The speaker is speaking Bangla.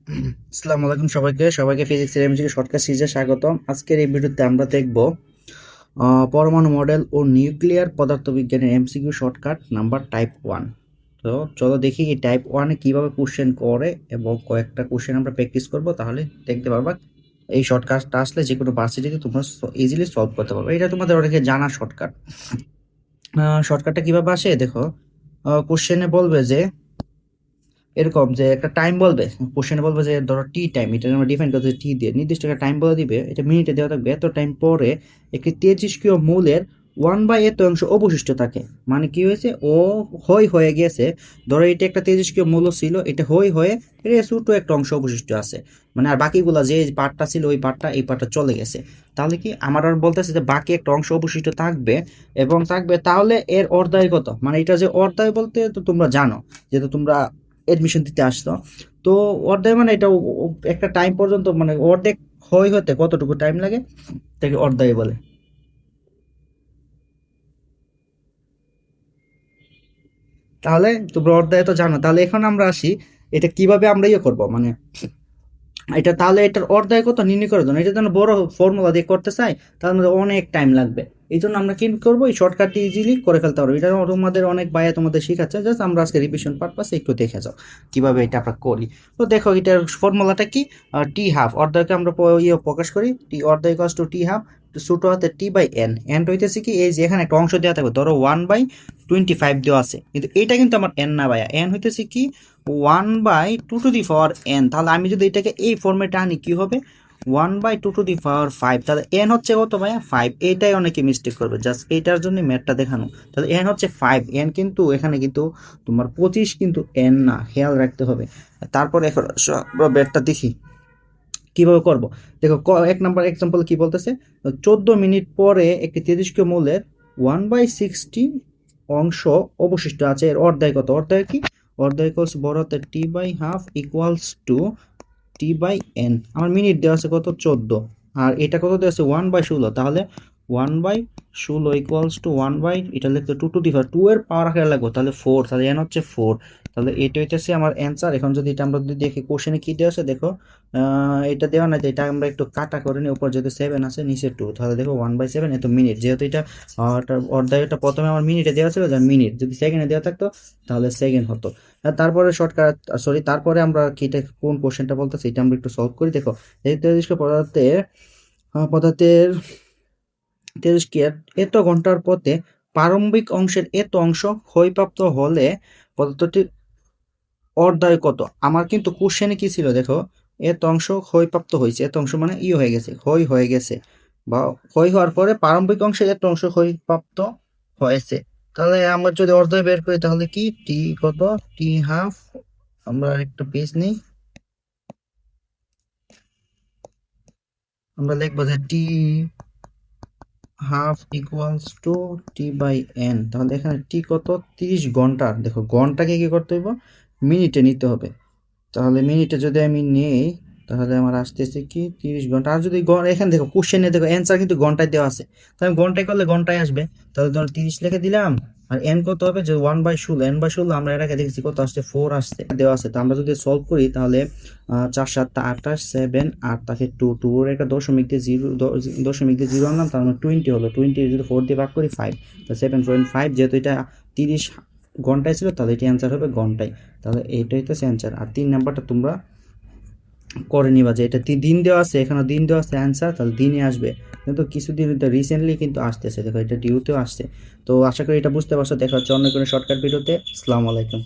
আসসালামু আলাইকুম সবাইকে ফিজিক্সের এমসিকিউ শর্টকাট সিরিজে স্বাগতম। আজকের এই ভিডিওতে আমরা দেখব পরমাণু মডেল ও নিউক্লিয়ার পদার্থবিজ্ঞানের এমসিকিউ শর্টকাট নাম্বার টাইপ 1। তো চলো দেখি এই টাইপ 1-এ কীভাবে কোশ্চেন করে এবং কয়েকটা কোশ্চেন আমরা প্র্যাকটিস করব, তাহলে দেখতে পারবা এই শর্টকাটটা আসলে যে কোনো ভার্সিটিতে তোমরা ইজিলি সলভ করতে পারবে। এটা তোমাদের অনেকে জানা শর্টকাট। শর্টকাটটা কীভাবে আসে দেখো, কোশ্চেনে বলবে যে এরকম যে একটা টাইম বলবে, কোশ্চেনে বলবে যে ধরো টি টাইম, এটা আমরা ডিফাইন করতে টি দিয়ে নির্দিষ্ট একটা টাইম বলে দিবে, এটা মিনিটে দেওয়া থাকবে। এত টাইম পরে একটি তেজস্ক্রিয় মৌলের 1/এত অংশ অবশিষ্ট থাকে। মানে কি হয়েছে, ও হয়ে গেছে। ধরো এটা একটা তেজস্ক্রিয় মৌল ছিল, এটা হয়ে এটা ছোট একটা অংশ অবশিষ্ট আছে, মানে আর বাকিগুলা যে পার্টটা ছিল ওই পার্টটা এই পার্টটা চলে গেছে। তাহলে কি আমার আর বলতেছে যে বাকি একটা অংশ অবশিষ্ট থাকবে এবং থাকবে, তাহলে এর অর্ধায় কত, মানে এটা যে অর্ধায় বলতে তো তোমরা জানো, যেহেতু তোমরা এডমিশন দিতে আসতো। তো অর্ধেক মানে এটা একটা টাইম পর্যন্ত, মানে অর্ধেক হতে কতটুকু টাইম লাগে তাকে অর্ধেক বলে। তাহলে তোমরা অর্ধেক তো জানো, তাহলে এখন আমরা আসি এটা কিভাবে আমরা ইয়ে করবো, মানে এটা তাহলে এটার অর্ধেক কত নির্ণয় করার জন্য, এটা যেন বড় ফর্মুলা দিয়ে করতে চাই তার মধ্যে অনেক টাইম লাগবে। এই জন্য আমরা কি করবো, এই শর্টকাটটি ইজিলি করে ফেলতে পারবো। এটা তোমাদের অনেক ভাইয়া তোমাদের শিখাচ্ছে, জাস্ট আমরা আজকে রিভিশন পারপাসে একটু দেখে যাও কিভাবে এটা আমরা করি। তো দেখো এটার ফর্মুলাটা কি, টি হাফ অর্ধেককে আমরা ইয়ে প্রকাশ করি, টি অর্ধেক টু টি হাফ ছোট হাতে টি বাই এন। এন হইতেছে কি, এই যে এখানে একটা অংশ দেওয়া থাকবে, ধরো 1/25 দেওয়া আছে, কিন্তু এটা কিন্তু আমার এন না ভাইয়া, এন হইতেছে কি 1/2 টু দি পাওয়ার এন। তাহলে আমি যদি এটাকে এই ফর্মেটে আনি কি হবে, 1/2 টু দি পাওয়ার 5। তাহলে এন হচ্ছে কত ভাইয়া, 5। এইটাই অনেকে মিস্টেক করবে, জাস্ট এইটার জন্য ম্যাথটা দেখানো। তাহলে এন হচ্ছে 5, এন কিন্তু এখানে কিন্তু তোমার 25 কিন্তু এন না, খেয়াল রাখতে হবে। তারপরে এখন ব্যাটটা দেখি কিভাবে করব। দেখো এক নাম্বার এক্সাম্পল কি বলতেছে, 14 মিনিট পরে একটি তেজস্ক্রিয় মৌলের 1/60 অংশ অবশিষ্ট আছে, এর অর্ধেক কত, অর্ধেক কি, অর্ধেক ইকুয়ালস বড় হাতে T by half equals two T by N. আমার মিনিট দেওয়া আছে কত, 14, আর এটা কত দেওয়া আছে 1/16। তাহলে 1/16 ইকুয়ালস টু 1 বাই, এটা লিখতে 2 টু দি পাওয়ার 2 এর পাওয়ার আকারে লাগবে, তাহলে 4, তাহলে এন হচ্ছে 4। তাহলে এটা হইতেছে আমার অ্যান্সার। এখন যদি এটা আমরা যদি দেখি কোশ্চেনে কি দেওয়া আছে, দেখো এটা দেওয়া নাই, এটা আমরা একটু কাটা করে নিই। উপর যেহেতু 7 আছে নিচে 2, তাহলে দেখো 1/7 এত মিনিট, যেহেতু এটা অর্ধায়টা প্রথমে আমার মিনিটে দেওয়া ছিল, যা মিনিট যদি সেকেন্ডে দেওয়া থাকতো তাহলে সেকেন্ড হতো। আর তারপরে শর্টকাট, সরি তারপরে আমরা কি এটা কোন কোশ্চেনটা বলতেছি এটা আমরা একটু সলভ করি। দেখো এই তেজস্ক্রিয় পদার্থের তেজস্ক্রিয়ার এত ঘন্টার পথে প্রারম্ভিক অংশের এত অংশ ক্ষয়প্রাপ্ত হলে পদার্থটির অর্ধায় কত। আমার কিন্তু কোশ্চেনে কি ছিল দেখো, এত অংশ ক্ষয়প্রাপ্ত হয়েছে, এত অংশ মানে হয়ে গেছে, ক্ষয় হয়ে গেছে, বা ক্ষয় হওয়ার পরে প্রারম্ভিক অংশে এত অংশ ক্ষয়প্রাপ্ত হয়েছে। তাহলে আমরা যদি অর্ধয় বের করি তাহলে কি টি কত, টি হাফ, আমরা একটা পেজ নিই, আমরা লিখবো যে T half equals two T by N. তাহলে এখানে টি কত, 30 ঘন্টা। দেখো ঘন্টাকে কি করতে হবে, মিনিটে নিতে হবে। তাহলে মিনিটে যদি আমি নেই তাহলে আমার আসতেছে কি 30 ঘন্টা। আর যদি এখানে দেখো কোশ্চেনে দেখো অ্যান্সার কিন্তু ঘন্টায় দেওয়া আছে, তাহলে ঘন্টায় করলে ঘন্টায় আসবে। তাহলে ধরো 30 লিখে দিলাম, আর এন কত হবে যে 1/16, n/16 আমরা এর আগে দেখেছি কত আসছে, 4 আসছে দেওয়া আছে। তো আমরা যদি সলভ করি তাহলে 4 7 28 7 আর তাকে 2 এর একটা দশমিক দিয়ে জিরো আনলাম, তার মানে 20 হলো। 20 যদি 4 দিয়ে ভাগ করি 5, তো 7.5, যেহেতু এটা 30 ঘন্টায় ছিল তাহলে এটি অ্যান্সার হবে ঘন্টায়। তাহলে এইটাই তো অ্যান্সার। আর 3 নাম্বারটা তোমরা করে নিবা, যে এটা দিন দেওয়া আছে, এখানে দিন দেওয়া আছে অ্যান্সার, তাহলে দিনে আসবে। কিন্তু কিছুদিন রিসেন্টলি কিন্তু আসতেছে, দেখো এটা ডিউতেও আসছে। তো আশা করি এটা বুঝতে পারছো। দেখা হচ্ছে অন্য কোনো শর্টকাট ভিডিওতে। আসসালামু আলাইকুম।